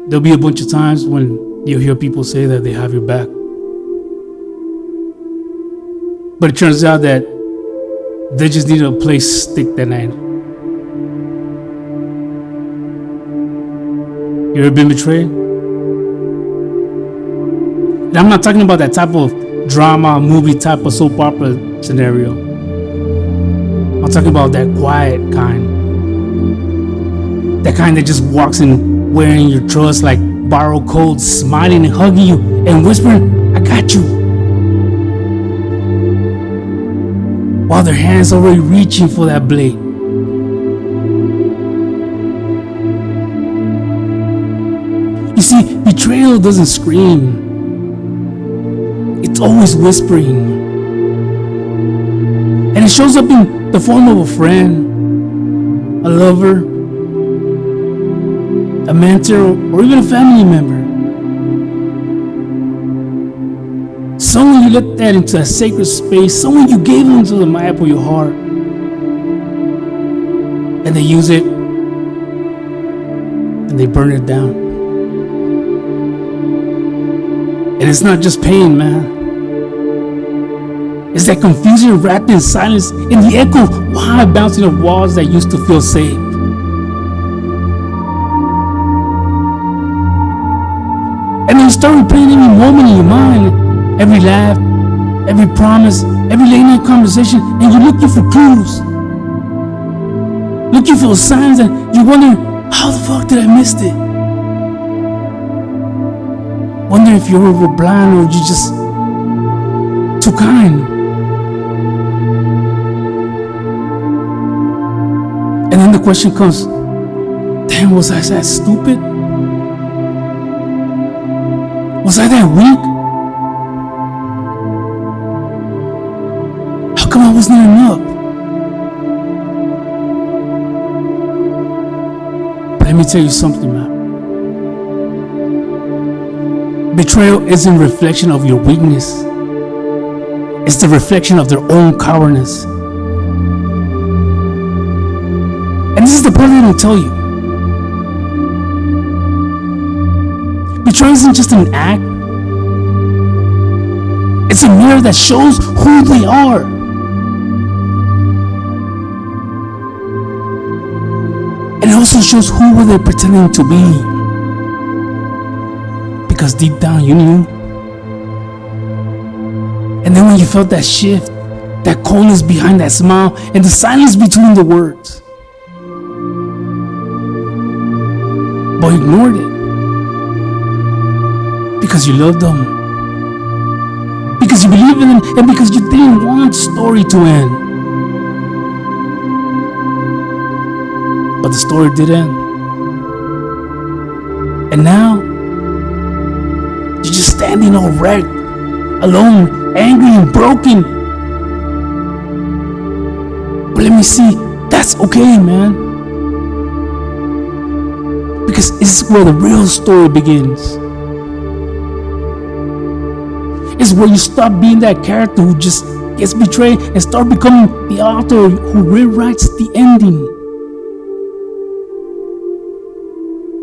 There'll be a bunch of times when you'll hear people say that they have your back. But it turns out that they just needed a place to stick that night. You ever been betrayed? And I'm not talking about that type of drama, movie type of soap opera scenario. I'm talking about that quiet kind. That kind that just walks in wearing your trust like borrowed codes, smiling and hugging you and whispering, "I got you." While their hands already reaching for that blade. You see, betrayal doesn't scream. It's always whispering. And it shows up in the form of a friend, a lover, a mentor, or even a family member. Someone you let that into a sacred space, someone you gave into the map of your heart. And they use it and they burn it down. And it's not just pain, man. It's that confusion wrapped in silence, in the echo of wild bouncing of walls that used to feel safe. And then you start replaying every moment in your mind, every laugh, every promise, every late night conversation, and you're looking for clues. Looking for signs, and you wonder, how the fuck did I miss it? Wonder if you were blind or you just too kind. And then the question comes, damn, was I that stupid? Was I that weak? How come I wasn't enough? But let me tell you something, man. Betrayal isn't a reflection of your weakness. It's the reflection of their own cowardice. And this is the part they don't tell you. Betrayal isn't just an act. It's a mirror that shows who they are. And it also shows who were they pretending to be. Because deep down you knew. And then when you felt that shift, that coldness behind that smile, and the silence between the words, but ignored it. Because you loved them. Because you believed in them, and because you didn't want the story to end. But the story did end. And now, you're just standing all wrecked, alone, angry and broken. But let me see, that's okay, man. Because this is where the real story begins. It's where you stop being that character who just gets betrayed and start becoming the author who rewrites the ending.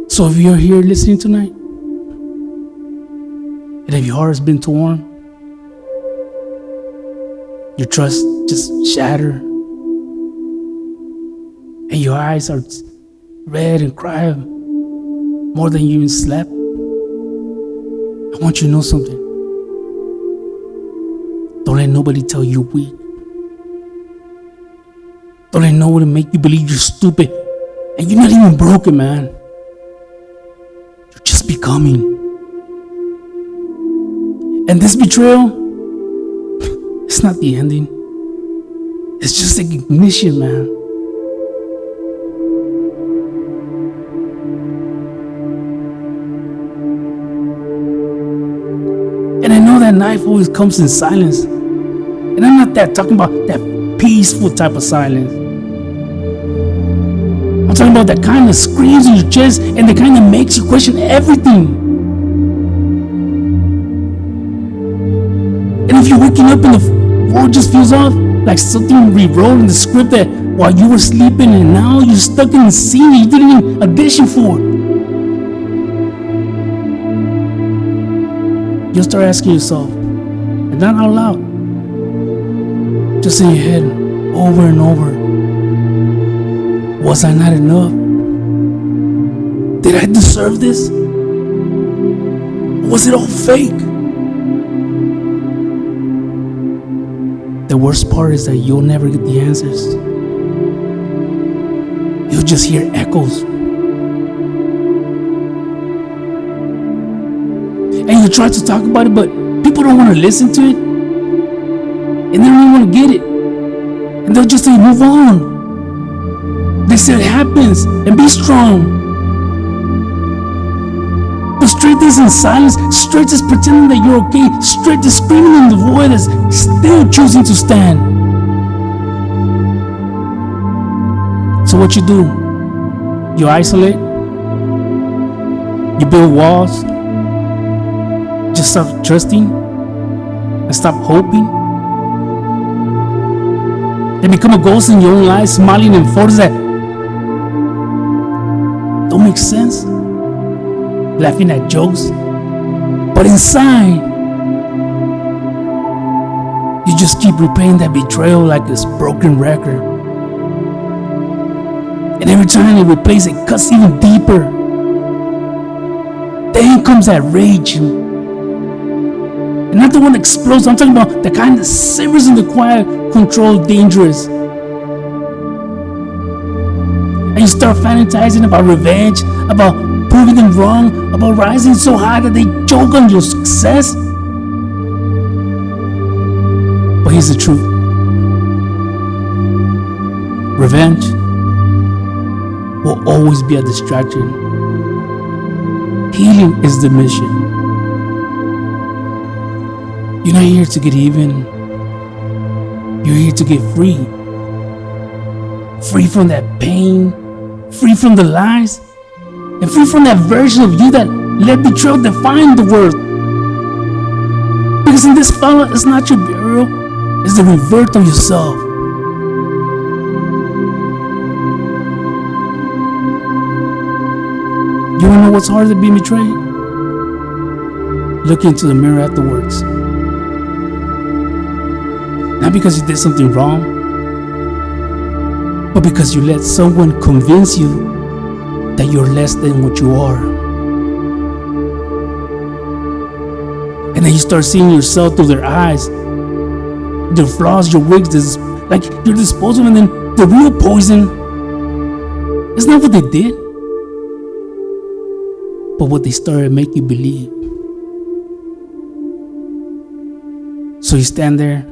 So if you're here listening tonight, and if your heart has been torn, your trust just shattered, and your eyes are red and cry more than you even slept, I want you to know something. Don't let nobody tell you weak. Don't let nobody make you believe you're stupid and you're not even broken, man. You're just becoming. And this betrayal, it's not the ending. It's just the ignition, man. And I know that knife always comes in silence. And I'm not talking about that peaceful type of silence. I'm talking about that kind that screams in your chest and the kind that makes you question everything. And if you're waking up and the world just feels off, like something rewrote in the script that while you were sleeping and now you're stuck in the scene you didn't even audition for. you'll start asking yourself, and not out loud, just in your head, over and over, was I not enough? Did I deserve this? Was it all fake? The worst part is that you'll never get the answers. You'll just hear echoes. And you try to talk about it, but people don't want to listen to it. And they don't even want to get it. And they'll just say, move on. They say it happens, and be strong. But straight is in silence. Straight is pretending that you're okay. Straight is screaming in the void, is still choosing to stand. So what you do? You isolate. You build walls. Just stop trusting and stop hoping. They become a ghost in your own life, smiling in photos that don't make sense, laughing at jokes, but inside you just keep replaying that betrayal like this broken record. And every time it replays, it cuts even deeper. Then comes that rage, and not the one that explodes. I'm talking about the kind that simmers in the quiet, controlled, dangerous. And you start fantasizing about revenge, about proving them wrong, about rising so high that they choke on your success. But here's the truth. Revenge will always be a distraction. Healing is the mission. You're not here to get even. You're here to get free. Free from that pain, free from the lies, and free from that version of you that let betrayal define the world. Because in this follow, it's not your burial, it's the rebirth of yourself. You wanna know what's harder than being betrayed? Look into the mirror afterwards. Not because you did something wrong, but because you let someone convince you that you're less than what you are. And then you start seeing yourself through their eyes, their flaws, your wigs, like you're disposable. And then the real poison is not what they did, but what they started to make you believe. So you stand there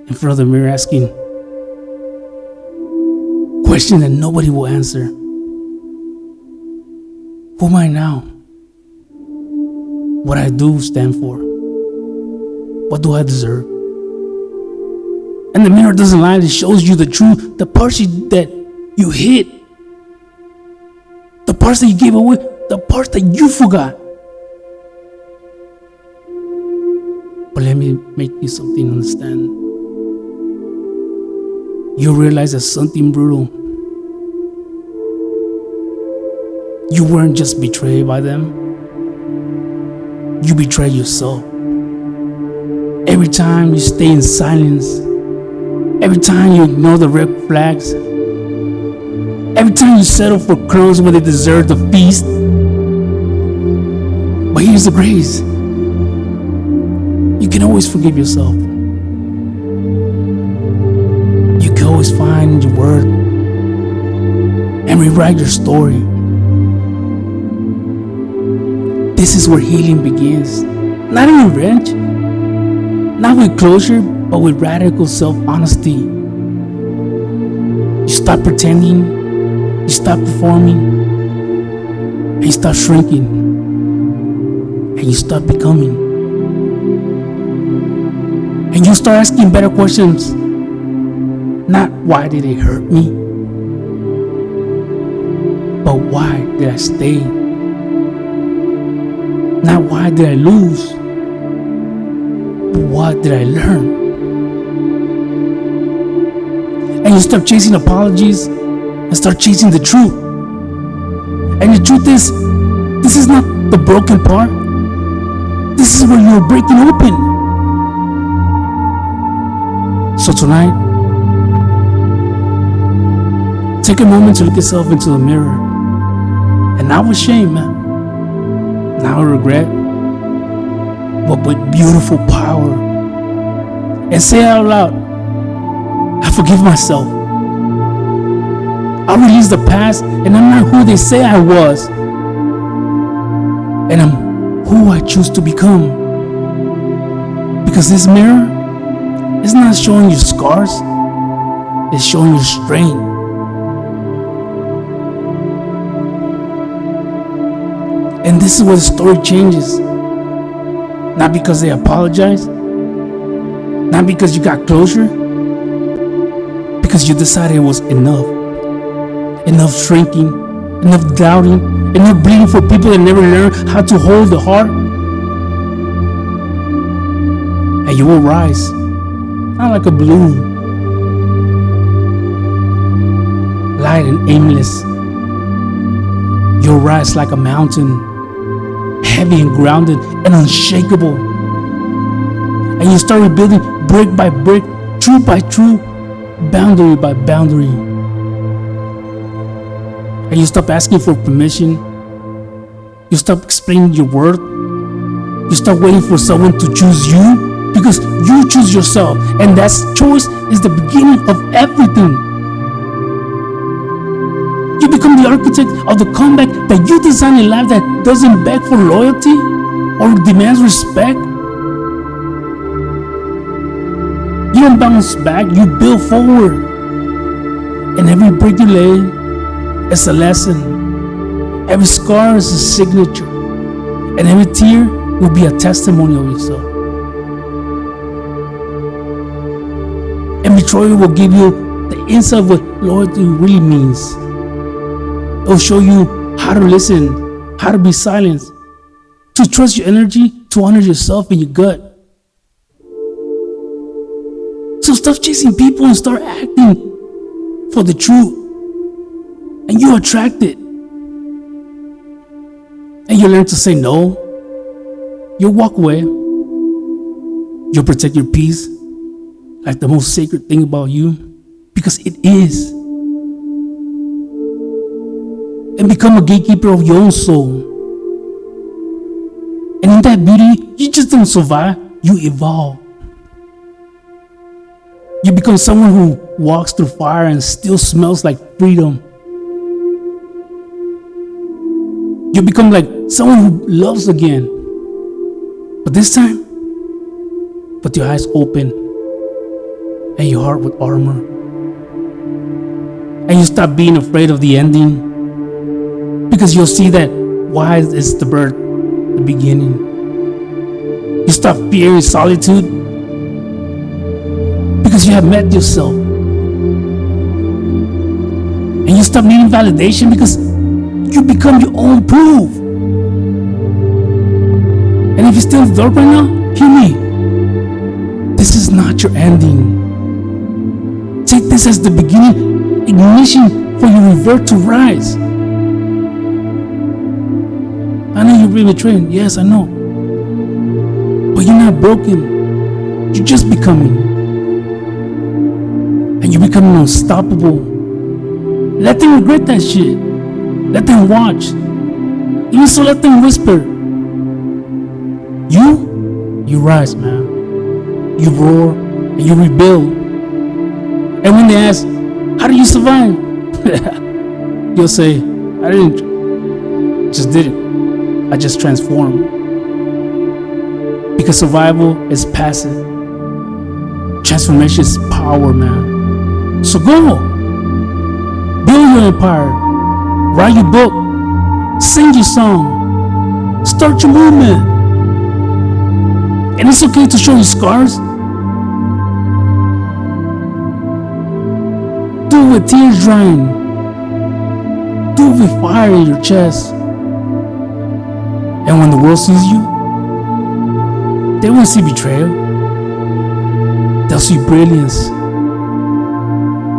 in front of the mirror asking questions that nobody will answer. Who am I now? What I do stand for? What do I deserve? And the mirror doesn't lie, it shows you the truth, the parts that you hid, the parts that you gave away, the parts that you forgot. But let me make you something understand. You realize that something brutal. You weren't just betrayed by them. You betrayed yourself. Every time you stay in silence, every time you ignore the red flags, every time you settle for crumbs when they deserve the feast. But here's the grace. You can always forgive yourself. You can always find your worth and rewrite your story. This is where healing begins. Not in revenge, not with closure, but with radical self-honesty. You stop pretending, you stop performing, and you stop shrinking, and you start becoming. And you start asking better questions. Not why did it hurt me, but why did I stay? Not why did I lose, but what did I learn? And you start chasing apologies and start chasing the truth. And the truth is, this is not the broken part. This is where you're breaking open. So tonight, take a moment to look yourself into the mirror. And not with shame, man. Not with regret. But with beautiful power. And say out loud, I forgive myself. I release the past, and I'm not who they say I was. And I'm who I choose to become. Because this mirror is not showing you scars, it's showing you strength. And this is where the story changes. Not because they apologize, not because you got closure, because you decided it was enough. Enough shrinking, enough doubting, enough bleeding for people that never learned how to hold the heart. And you will rise, not like a balloon, light and aimless. You'll rise like a mountain, heavy and grounded and unshakable. And you start rebuilding brick by brick, truth by truth, boundary by boundary. And you stop asking for permission. You stop explaining your worth. You stop waiting for someone to choose you, because you choose yourself. And that choice is the beginning of everything. You become the architect of the comeback that you design a life that doesn't beg for loyalty or demands respect. You don't bounce back, you build forward. And every brick you lay is a lesson. Every scar is a signature. And every tear will be a testimony of yourself. And betrayal will give you the insight of what loyalty really means. It will show you how to listen, how to be silent, to trust your energy, to honor yourself and your gut. So stop chasing people and start acting for the truth. And you attract it. And you learn to say no. You'll walk away. You'll protect your peace like the most sacred thing about you, because it is. And become a gatekeeper of your own soul. And in that beauty, you just don't survive, you evolve. You become someone who walks through fire and still smells like freedom. You become like someone who loves again. But this time, with your eyes open and your heart with armor. And you stop being afraid of the ending, because you'll see that wide is the birth, the beginning. You stop fearing solitude, because you have met yourself. And you stop needing validation, because you become your own proof. And if you're still in the dark right now, hear me. This is not your ending. Take this as the beginning, ignition for your revert to rise. I know you've been betrayed. Yes, I know. But you're not broken. You're just becoming. And you're becoming unstoppable. Let them regret that shit. Let them watch. Even so, let them whisper. You rise, man. You roar and you rebuild. And when they ask, how do you survive? You'll say, I didn't. Just did it. I just transformed. Because survival is passive. Transformation is power, man. So go. Build your empire. Write your book. Sing your song. Start your movement. And it's okay to show your scars. Do it with tears drying. Do it with fire in your chest. And when the world sees you, they won't see betrayal. They'll see brilliance.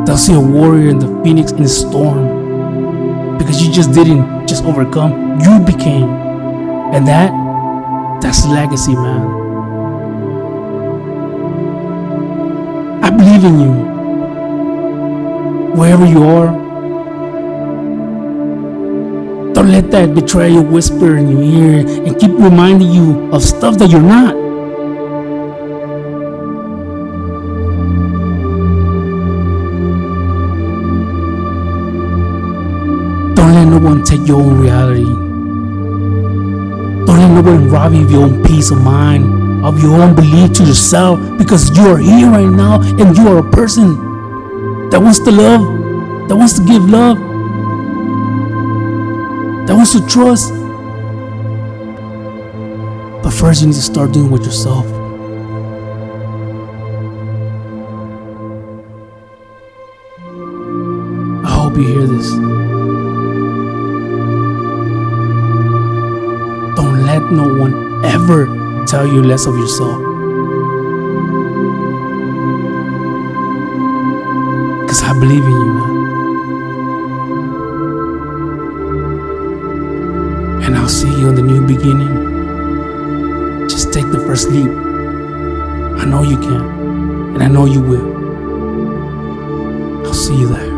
They'll see a warrior in the phoenix in the storm. Because you just didn't just overcome, you became. And That's legacy, man. I believe in you. Wherever you are, don't let that betrayal whisper in your ear and keep reminding you of stuff that you're not. Don't let no one take your own reality. Don't let no one rob you of your own peace of mind, of your own belief to yourself, because you are here right now and you are a person that wants to love, that wants to give love, that wants to trust. But first you need to start doing it with yourself. I hope you hear this. Don't let no one ever tell you less of yourself. Because I believe in you, man. And I'll see you in the new beginning. Just take the first leap. I know you can, and I know you will. I'll see you there.